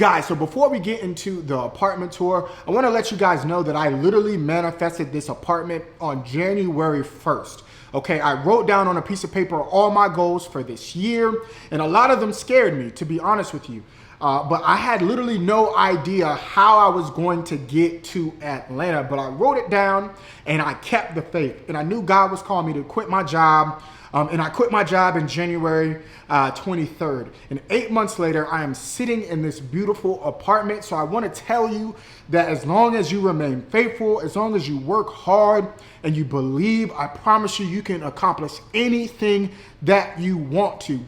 Guys, so before we get into the apartment tour, I want to let you guys know that I literally manifested this apartment on January 1st. Okay, I wrote down on a piece of paper all my goals for this year, and a lot of them scared me, to be honest with you. But I had literally no idea how I was going to get to Atlanta, but I wrote it down and I kept the faith. And I knew God was calling me to quit my job. And I quit my job in January 23rd. And 8 months later, I am sitting in this beautiful apartment. So I want to tell you that as long as you remain faithful, as long as you work hard and you believe, I promise you, you can accomplish anything that you want to.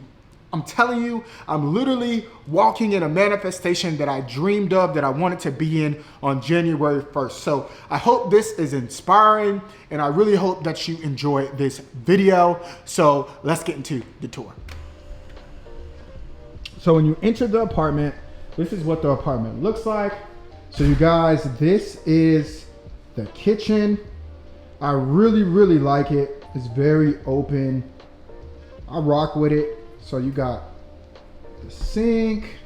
I'm telling you, I'm literally walking in a manifestation that I dreamed of, that I wanted to be in on January 1st. So I hope this is inspiring, and I really hope that you enjoy this video. So let's get into the tour. So when you enter the apartment, this is what the apartment looks like. So you guys, this is the kitchen. I really like it. It's very open. I rock with it. So you got the sink.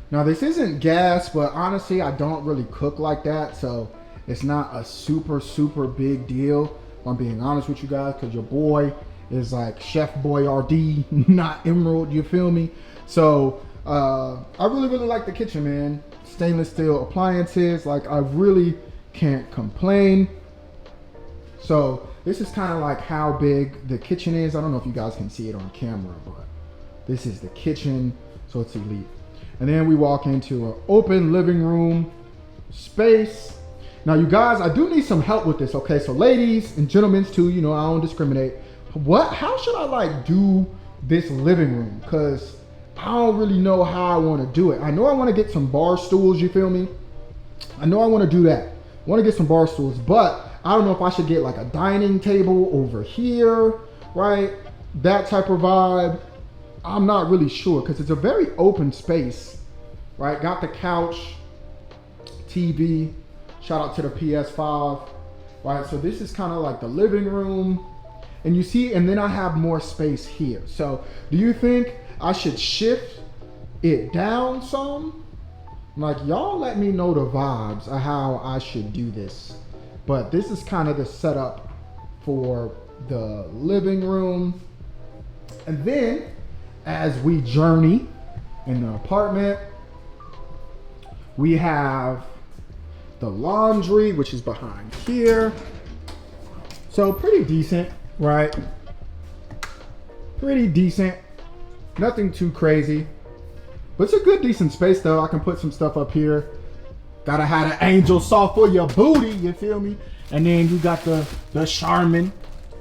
Now this isn't gas, but honestly, I don't really cook like that. So it's not a super big deal, if I'm being honest with you guys, because your boy is like Chef Boyardee, not Emerald, you feel me? So I really like the kitchen, man. Stainless steel appliances, like I really can't complain. So this is kind of like how big the kitchen is. I don't know if you guys can see it on camera, but this is the kitchen, so it's elite. And then we walk into an open living room space. Now you guys, I do need some help with this, okay? So ladies and gentlemen too, you know, I don't discriminate. How should I like do this living room? Cause I don't really know how I want to do it. I know I want to get some bar stools, you feel me? I know I want to do that. I want to get some bar stools, but I don't know if I should get like a dining table over here, right? That type of vibe. I'm not really sure because it's a very open space, right? Got the couch, TV, shout out to the PS5, right? So this is kind of like the living room. And you see, and then I have more space here. So do you think I should shift it down some? Like, y'all let me know the vibes of how I should do this. But this is kind of the setup for the living room. And then as we journey in the apartment, we have the laundry, which is behind here. So pretty decent, right? Pretty decent. Nothing too crazy. But it's a good, decent space though. I can put some stuff up here. Gotta have an angel soft for your booty, you feel me? And then you got the Charmin.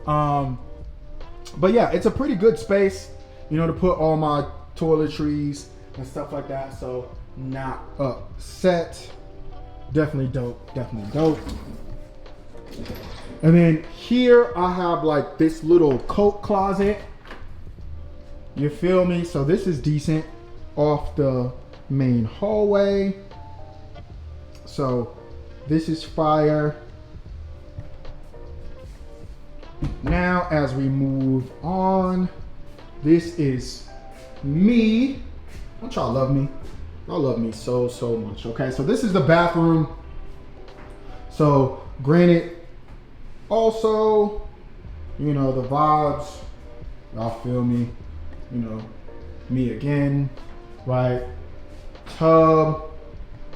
But yeah, it's a pretty good space, you know, to put all my toiletries and stuff like that. So not upset. Definitely dope, definitely dope. And then here I have like this little coat closet. You feel me? So this is decent off the main hallway. So this is fire. Now as we move on, this is me. Don't y'all love me? Y'all love me so much. Okay, so this is the bathroom. So granted, also, you know, the vibes, y'all feel me? You know, me again, right? Tub.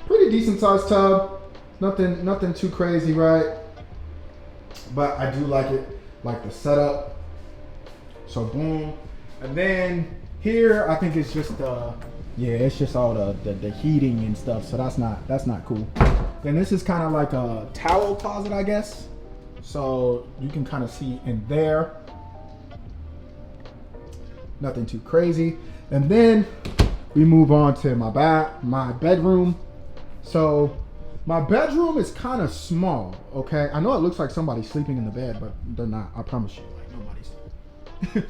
Pretty decent sized tub. Nothing too crazy, right? But I do like it, like the setup. So boom. And then here, I think it's just yeah, it's just all the heating and stuff. So that's not cool. Then this is kind of like a towel closet, I guess. So you can kind of see in there. Nothing too crazy. And then we move on to my bedroom. So my bedroom is kind of small, okay? I know it looks like somebody's sleeping in the bed, but they're not, I promise you. Like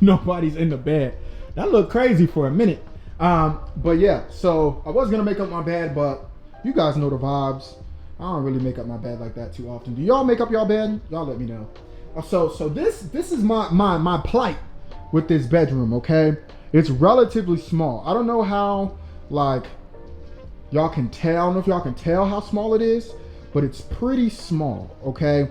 nobody's in the bed. That looked crazy for a minute. But yeah, so I was gonna make up my bed, but you guys know the vibes. I don't really make up my bed like that too often. Do y'all make up y'all bed? Y'all let me know. So this is my plight with this bedroom, okay? It's relatively small. I don't know how, like, y'all can tell. I don't know if y'all can tell how small it is, but it's pretty small, okay?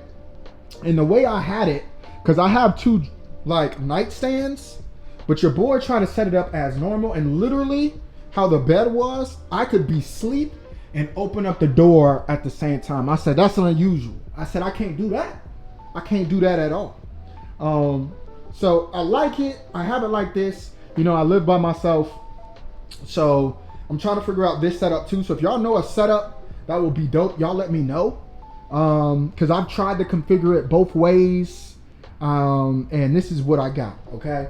And the way I had it, because I have two, like, nightstands, but your boy tried to set it up as normal, and literally how the bed was, I could be asleep and open up the door at the same time. I said, that's unusual. I said, I can't do that. I can't do that at all. So I like it. I have it like this. You know, I live by myself. So I'm trying to figure out this setup too. So if y'all know a setup that will be dope, y'all let me know. Because I've tried to configure it both ways. And this is what I got, okay?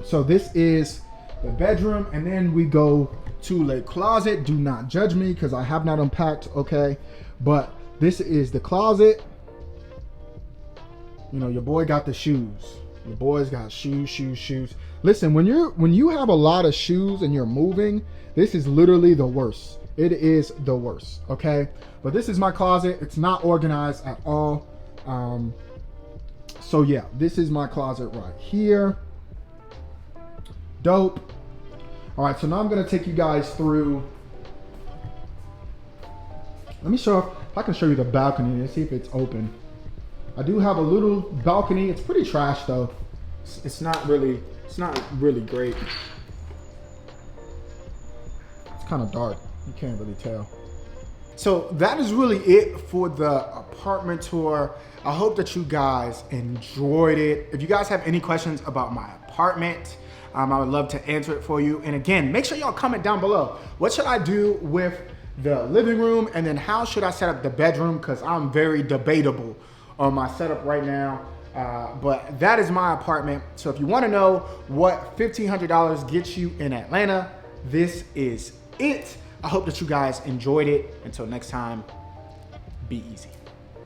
So this is the bedroom, and then we go to the closet. Do not judge me because I have not unpacked, okay? But this is the closet. You know, your boy got the shoes. Your boy's got shoes. Listen, when you have a lot of shoes and you're moving, this is literally the worst. It is the worst, okay? But this is my closet. It's not organized at all. So yeah, this is my closet right here. Dope. All right, so now I'm gonna take you guys through. Let me show, if I can show you the balcony and see if it's open. I do have a little balcony. It's pretty trash though. It's not really great. It's kind of dark. You can't really tell. So that is really it for the apartment tour. I hope that you guys enjoyed it. If you guys have any questions about my apartment, I would love to answer it for you. And again, make sure y'all comment down below. What should I do with the living room? And then how should I set up the bedroom? Because I'm very debatable on my setup right now. But that is my apartment. So if you want to know what $1,500 gets you in Atlanta, this is it. I hope that you guys enjoyed it. Until next time, be easy.